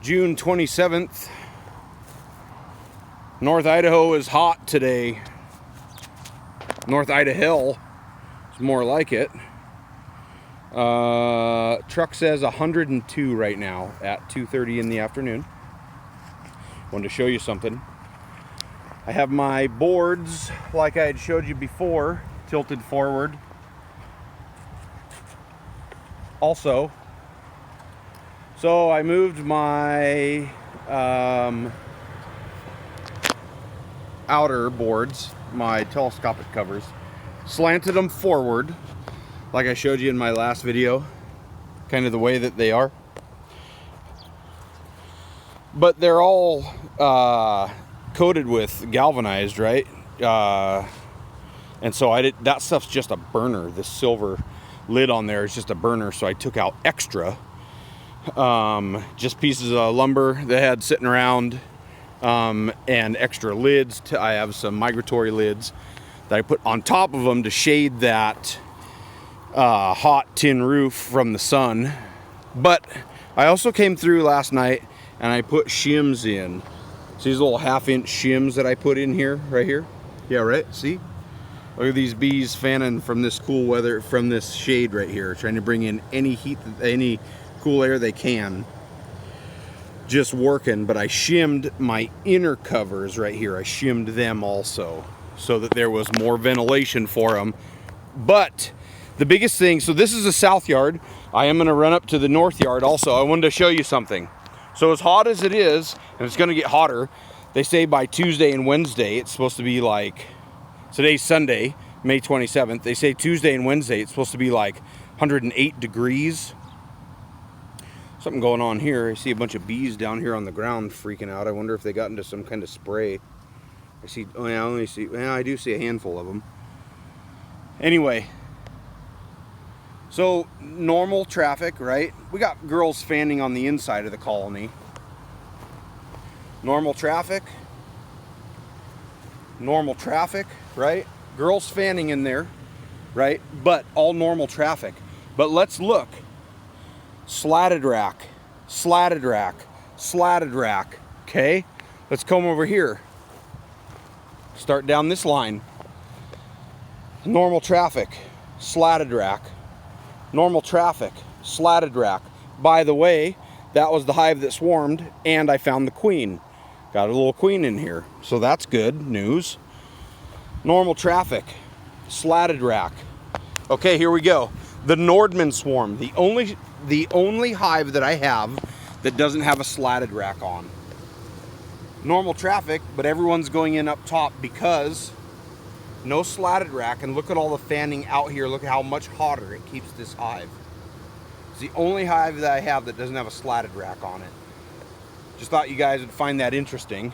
June 27th. North Idaho is hot today. North Idaho is more like it. Truck says 102 right now at 2:30 in the afternoon. Wanted to show you something. I have my boards, like I had showed you before, tilted forward. Also, so I moved my outer boards, my telescopic covers, slanted them forward, like I showed you in my last video, kind of the way that they are. But they're all coated with galvanized, right? And so that stuff's just a burner. This silver lid on there is just a burner, so I took out extra. Just pieces of lumber they had sitting around, and extra lids. I have some migratory lids that I put on top of them to shade that hot tin roof from the sun. But I also came through last night and I put shims in. See these little 1/2-inch shims that I put in here, right here? Yeah, right? See? Look at these bees fanning from this cool weather, from this shade right here, trying to bring in any heat, any cool air they can. Just working, but I shimmed my inner covers right here. I shimmed them also so that there was more ventilation for them. But the biggest thing, so this is the south yard. I am going to run up to the north yard also. I wanted to show you something. So as hot as it is, and it's going to get hotter, they say by Tuesday and Wednesday, it's supposed to be like, today's Sunday, May 27th. They say Tuesday and Wednesday, it's supposed to be like 108 degrees. Something going on here. I see a bunch of bees down here on the ground freaking out. I wonder if they got into some kind of spray. I see, oh yeah, I do see a handful of them. Anyway, so normal traffic, right? We got girls fanning on the inside of the colony. Normal traffic, right? Girls fanning in there, right? But all normal traffic. But let's look. Slatted rack, slatted rack, slatted rack. Okay, let's come over here. Start down this line. Normal traffic, slatted rack. Normal traffic, slatted rack. By the way, that was the hive that swarmed, and I found the queen. Got a little queen in here, so that's good news. Normal traffic, slatted rack. Okay, here we go. The Nordman swarm, the only hive that I have that doesn't have a slatted rack on. Normal traffic, but everyone's going in up top because no slatted rack, and look at all the fanning out here. Look at how much hotter it keeps this hive. It's the only hive that I have that doesn't have a slatted rack on it. Just thought you guys would find that interesting.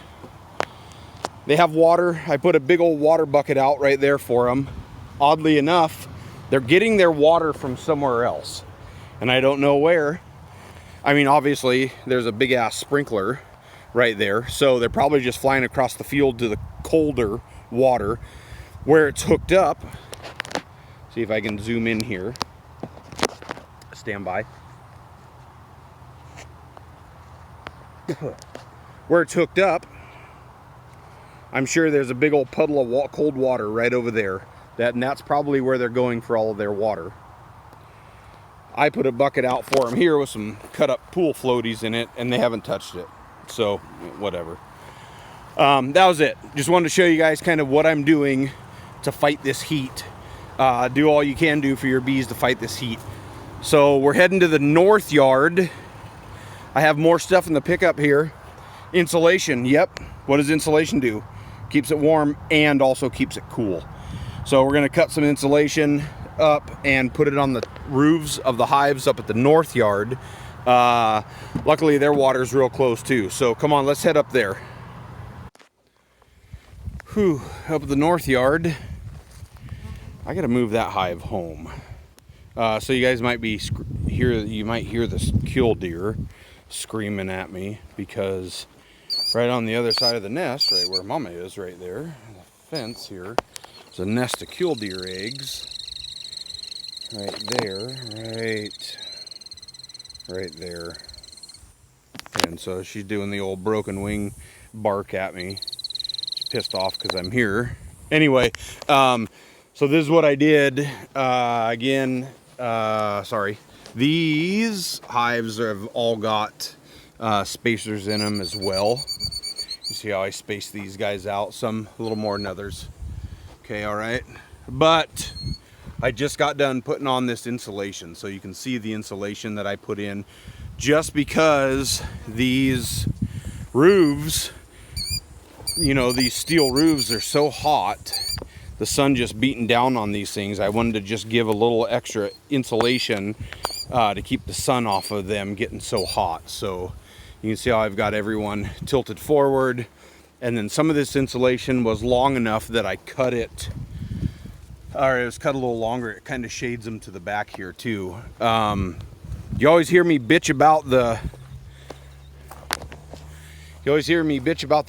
They have water. I put a big old water bucket out right there for them. Oddly enough, they're getting their water from somewhere else, and I don't know where. I mean, obviously, there's a big ass sprinkler right there, so they're probably just flying across the field to the colder water where it's hooked up. See if I can zoom in here. Stand by. Where it's hooked up, I'm sure there's a big old puddle of cold water right over there. And that's probably where they're going for all of their water. I put a bucket out for them here with some cut up pool floaties in it, and they haven't touched it. So, whatever. That was it. Just wanted to show you guys kind of what I'm doing to fight this heat. Do all you can do for your bees to fight this heat. So we're heading to the north yard. I have more stuff in the pickup here. Insulation, yep. What does insulation do? Keeps it warm and also keeps it cool. So we're gonna cut some insulation up and put it on the roofs of the hives up at the north yard. Luckily their water's real close too. So come on, let's head up there. Whew, up at the north yard. I gotta move that hive home. So you guys might be you might hear this killdeer screaming at me, because right on the other side of the nest, right where Mama is, right there, the fence here, there's a nest of killdeer eggs. Right there, right there. And so she's doing the old broken wing bark at me. She's pissed off because I'm here. Anyway, so this is what I did. Sorry. These hives have all got spacers in them as well. You see how I space these guys out? Some a little more than others. Okay, all right. But I just got done putting on this insulation, so you can see the insulation that I put in, just because these roofs, you know, these steel roofs are so hot, the sun just beating down on these things. I wanted to just give a little extra insulation to keep the sun off of them getting so hot. So you can see how I've got everyone tilted forward, and then some of this insulation was long enough that I cut it, or it was cut a little longer. It kind of shades them to the back here too. You always hear me bitch about the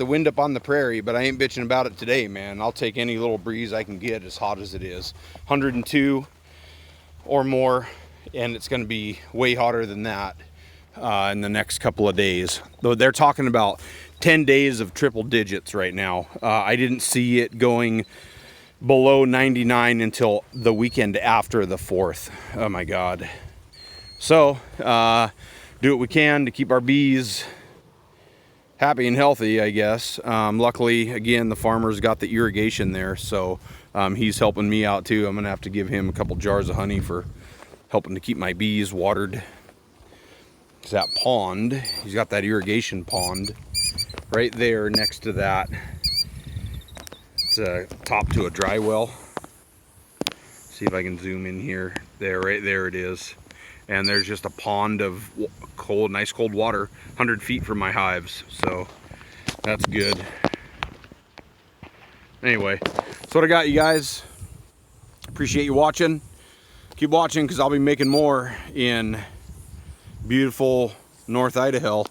wind up on the prairie, but I ain't bitching about it today, man. I'll take any little breeze I can get, as hot as it is. 102 or more, and it's going to be way hotter than that in the next couple of days. Though they're talking about 10 days of triple digits right now. I didn't see it going below 99 until the weekend after the 4th. Oh my God. So do what we can to keep our bees happy and healthy, I guess. Luckily, again, the farmer's got the irrigation there, so he's helping me out too. I'm gonna have to give him a couple jars of honey for helping to keep my bees watered. It's that pond, he's got that irrigation pond right there next to that. It's a top to a dry well. See if I can zoom in here. There, right there it is. And there's just a pond of cold, nice cold water, 100 feet from my hives. So that's good. Anyway, that's what I got, you guys. Appreciate you watching. Keep watching, because I'll be making more in beautiful North Idaho.